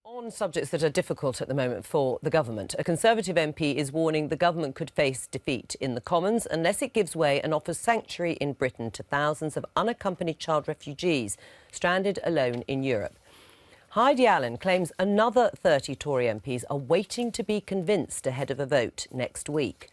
On subjects that are difficult at the moment for the government, a Conservative MP is warning the government could face defeat in the Commons unless it gives way and offers sanctuary in Britain to thousands of unaccompanied child refugees stranded alone in Europe. Heidi Allen claims another 30 Tory MPs are waiting to be convinced ahead of a vote next week.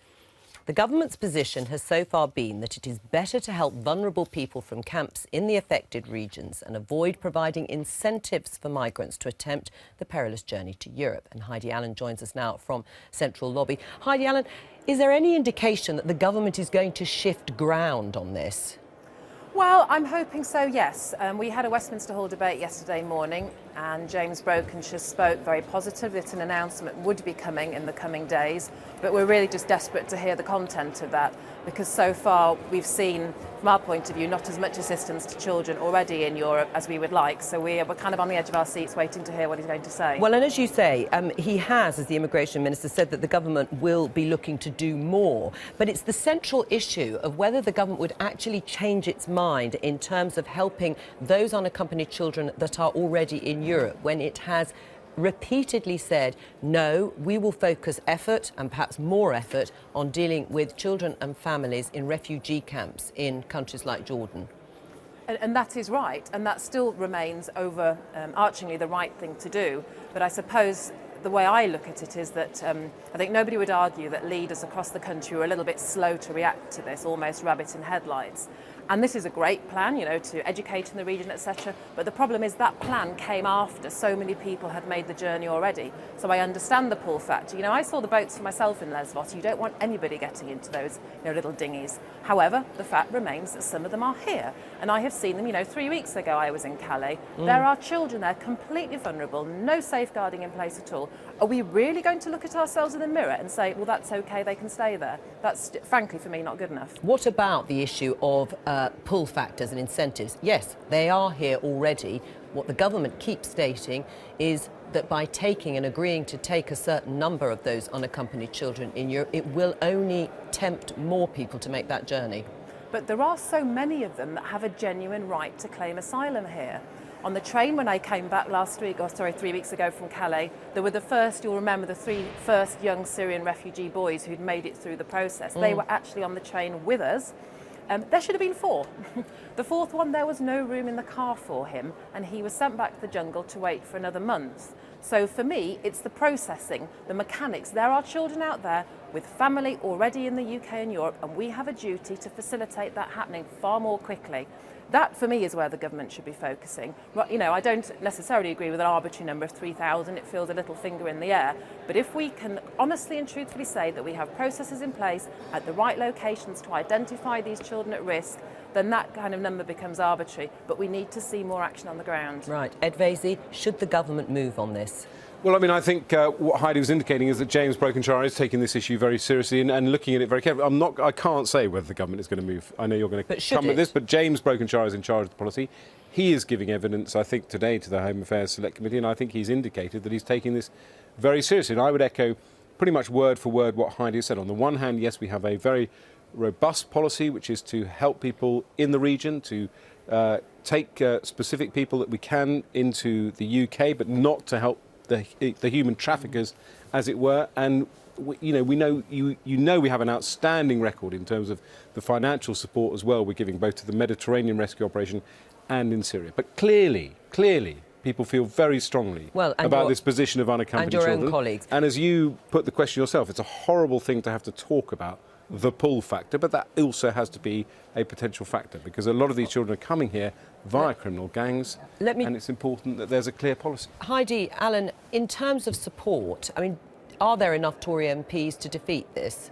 The government's position has so far been that it is better to help vulnerable people from camps in the affected regions and avoid providing incentives for migrants to attempt the perilous journey to Europe. And Heidi Allen joins us now from Central Lobby. Heidi Allen, is there any indication that the government is going to shift ground on this? Well, I'm hoping so, yes. We had a Westminster Hall debate yesterday morning and James Brokenshire spoke very positive that an announcement would be coming in the coming days, but we're really just desperate to hear the content of that because so far we've seen, from our point of view, not as much assistance to children already in Europe as we would like, so we're kind of on the edge of our seats waiting to hear what he's going to say. Well, and as you say, he has, as the Immigration Minister, said that the government will be looking to do more, but it's the central issue of whether the government would actually change its mind in terms of helping those unaccompanied children that are already in Europe, when it has repeatedly said, no, we will focus effort and perhaps more effort on dealing with children and families in refugee camps in countries like Jordan. And that is right, and that still remains overarchingly the right thing to do. But I suppose the way I look at it is that I think nobody would argue that leaders across the country were a little bit slow to react to this, almost rabbit in headlights. And this is a great plan, you know, to educate in the region, etc. But the problem is that plan came after so many people had made the journey already. So I understand the pull factor. You know, I saw the boats for myself in Lesvos. You don't want anybody getting into those, little dinghies. However, the fact remains that some of them are here. And I have seen them, 3 weeks ago I was in Calais. There are children there completely vulnerable, no safeguarding in place at all. Are we really going to look at ourselves in the mirror and say, well, that's okay, they can stay there? That's, frankly, for me, not good enough. What about the issue of pull factors and incentives? Yes, they are here already. What the government keeps stating is that by taking and agreeing to take a certain number of those unaccompanied children in Europe, it will only tempt more people to make that journey. But there are so many of them that have a genuine right to claim asylum here. On the train when I came back 3 weeks ago from Calais, there were you'll remember the three first young Syrian refugee boys who'd made it through the process. They were actually on the train with us. There should have been 4. The 4th one, there was no room in the car for him, and he was sent back to the jungle to wait for another month. So for me, it's the processing, the mechanics. There are children out there with family already in the UK and Europe, and we have a duty to facilitate that happening far more quickly. That, for me, is where the government should be focusing. I don't necessarily agree with an arbitrary number of 3,000. It feels a little finger in the air. But if we can honestly and truthfully say that we have processes in place at the right locations to identify these children at risk, then that kind of number becomes arbitrary. But we need to see more action on the ground. Right. Ed Vaizey, should the government move on this? Well, I think what Heidi was indicating is that James Brokenshire is taking this issue very seriously and looking at it very carefully. I can't say whether the government is going to move. I know you're going to come with this, but James Brokenshire is in charge of the policy. He is giving evidence, I think, today to the Home Affairs Select Committee, and I think he's indicated that he's taking this very seriously. And I would echo pretty much word for word what Heidi has said. On the one hand, yes, we have a very robust policy, which is to help people in the region, to take specific people that we can into the UK, but not to help the human traffickers, as it were. And we know we have an outstanding record in terms of the financial support as well we're giving both to the Mediterranean rescue operation and in Syria. But clearly people feel very strongly about this position of unaccompanied children. And your own colleagues. And as you put the question yourself, it's a horrible thing to have to talk about the pull factor, but that also has to be a potential factor because a lot of these children are coming here via criminal gangs, and it's important that there's a clear policy. Heidi Allen, in terms of support, are there enough Tory MPs to defeat this?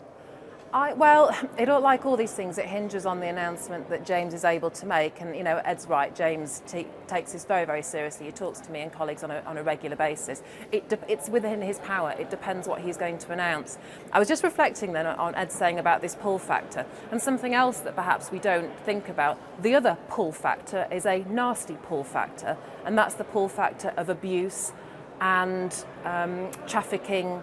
Well, like all these things, it hinges on the announcement that James is able to make. And, Ed's right, James takes this very, very seriously. He talks to me and colleagues on a regular basis. It's within his power. It depends what he's going to announce. I was just reflecting then on Ed saying about this pull factor and something else that perhaps we don't think about. The other pull factor is a nasty pull factor, and that's the pull factor of abuse and trafficking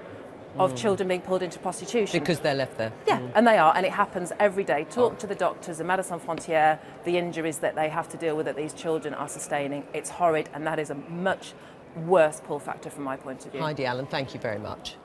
of children being pulled into prostitution. Because they're left there. Yeah, and they are, and it happens every day. Talk to the doctors and Médecins Sans Frontières, the injuries that they have to deal with that these children are sustaining. It's horrid, and that is a much worst pull factor from my point of view. Heidi Allen, thank you very much.